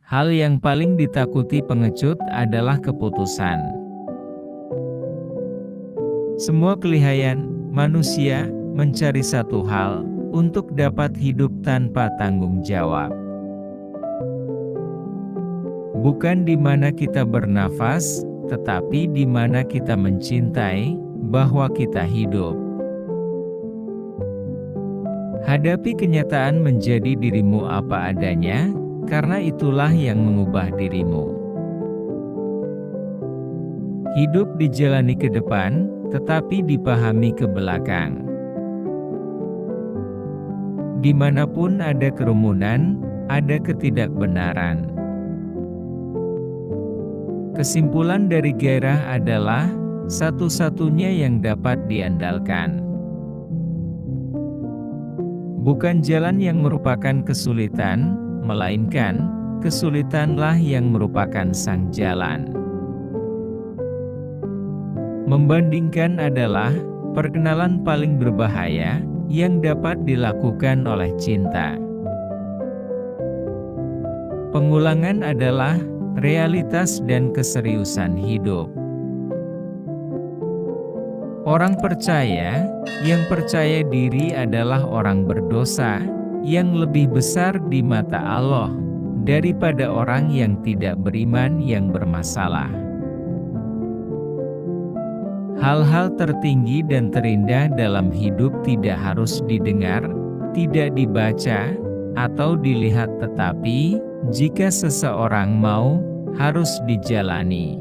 Hal yang paling ditakuti pengecut adalah keputusan. Semua kelihayan manusia mencari satu hal, untuk dapat hidup tanpa tanggung jawab. Bukan di mana kita bernafas, tetapi di mana kita mencintai, bahwa kita hidup. Hadapi kenyataan menjadi dirimu apa adanya, karena itulah yang mengubah dirimu. Hidup dijalani ke depan, tetapi dipahami ke belakang. Dimanapun ada kerumunan, ada ketidakbenaran. Kesimpulan dari gairah adalah satu-satunya yang dapat diandalkan. Bukan jalan yang merupakan kesulitan, melainkan kesulitanlah yang merupakan sang jalan. Membandingkan adalah perkenalan paling berbahaya yang dapat dilakukan oleh cinta. Pengulangan adalah realitas dan keseriusan hidup. Orang percaya, yang percaya diri adalah orang berdosa, yang lebih besar di mata Allah, daripada orang yang tidak beriman yang bermasalah. Hal-hal tertinggi dan terindah dalam hidup tidak harus didengar, tidak dibaca, atau dilihat, tetapi jika seseorang mau, harus dijalani.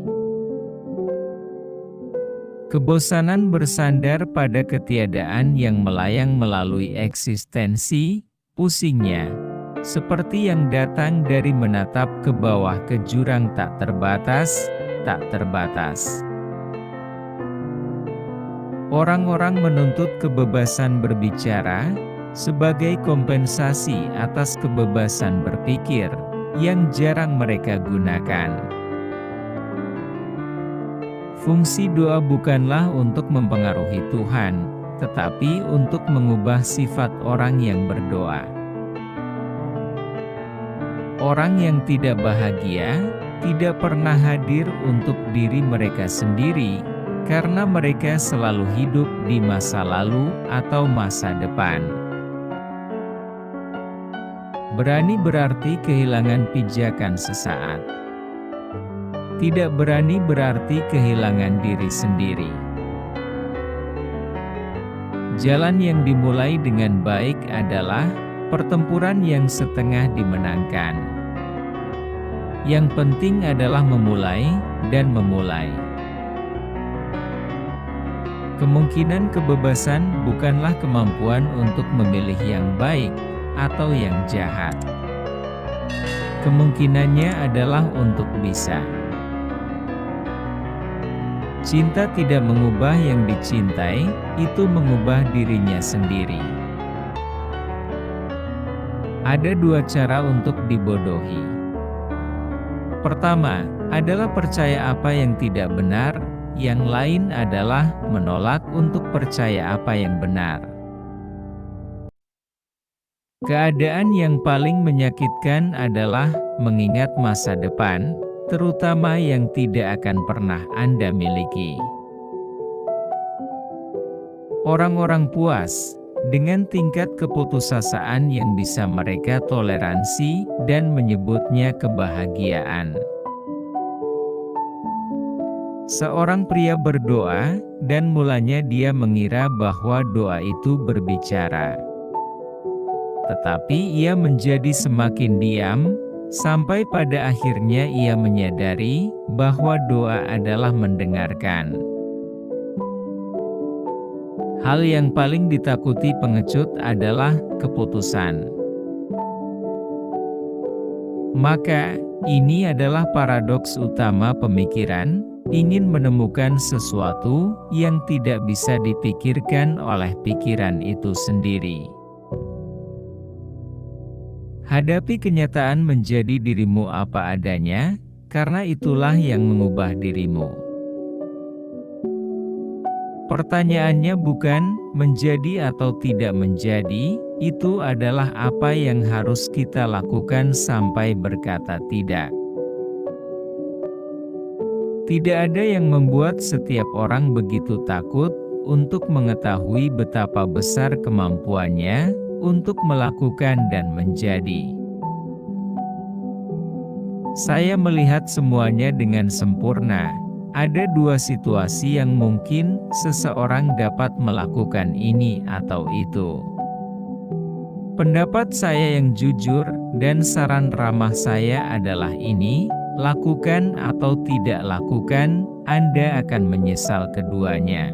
Kebosanan bersandar pada ketiadaan yang melayang melalui eksistensi, pusingnya, seperti yang datang dari menatap ke bawah ke jurang tak terbatas, tak terbatas. Orang-orang menuntut kebebasan berbicara, sebagai kompensasi atas kebebasan berpikir, yang jarang mereka gunakan. Fungsi doa bukanlah untuk mempengaruhi Tuhan, tetapi untuk mengubah sifat orang yang berdoa. Orang yang tidak bahagia, tidak pernah hadir untuk diri mereka sendiri, karena mereka selalu hidup di masa lalu atau masa depan. Berani berarti kehilangan pijakan sesaat. Tidak berani berarti kehilangan diri sendiri. Jalan yang dimulai dengan baik adalah pertempuran yang setengah dimenangkan. Yang penting adalah memulai dan memulai. Kemungkinan kebebasan bukanlah kemampuan untuk memilih yang baik atau yang jahat. Kemungkinannya adalah untuk bisa. Cinta tidak mengubah yang dicintai, itu mengubah dirinya sendiri. Ada dua cara untuk dibodohi. Pertama, adalah percaya apa yang tidak benar. Yang lain adalah menolak untuk percaya apa yang benar. Keadaan yang paling menyakitkan adalah mengingat masa depan, terutama yang tidak akan pernah Anda miliki. Orang-orang puas dengan tingkat keputusasaan yang bisa mereka toleransi dan menyebutnya kebahagiaan. Seorang pria berdoa, dan mulanya dia mengira bahwa doa itu berbicara. Tetapi ia menjadi semakin diam, sampai pada akhirnya ia menyadari bahwa doa adalah mendengarkan. Hal yang paling ditakuti pengecut adalah keputusan. Maka, ini adalah paradoks utama pemikiran. Ingin menemukan sesuatu yang tidak bisa dipikirkan oleh pikiran itu sendiri. Hadapi kenyataan menjadi dirimu apa adanya, karena itulah yang mengubah dirimu. Pertanyaannya bukan menjadi atau tidak menjadi, Itu adalah apa yang harus kita lakukan sampai berkata tidak. Tidak ada yang membuat setiap orang begitu takut untuk mengetahui betapa besar kemampuannya untuk melakukan dan menjadi. Saya melihat semuanya dengan sempurna. Ada dua situasi yang mungkin seseorang dapat melakukan ini atau itu. Pendapat saya yang jujur dan saran ramah saya adalah ini: lakukan atau tidak lakukan, Anda akan menyesal keduanya.